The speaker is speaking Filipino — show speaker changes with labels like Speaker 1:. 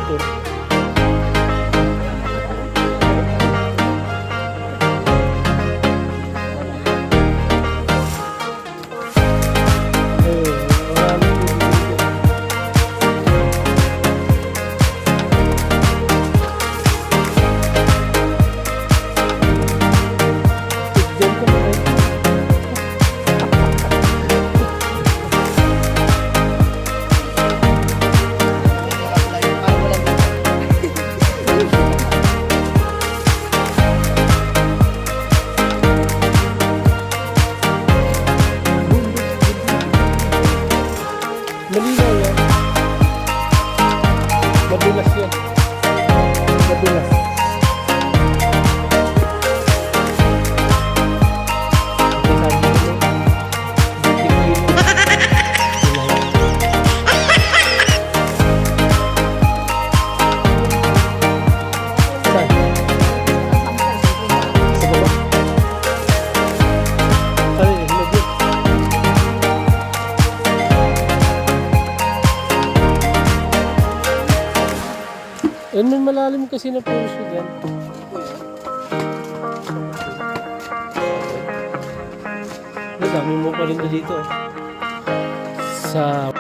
Speaker 1: motor. Malinaw yan. Madulas yan. Madulas. Yan man malalim kasi na puro siya dyan. Dami mo pa rin na dito. Sa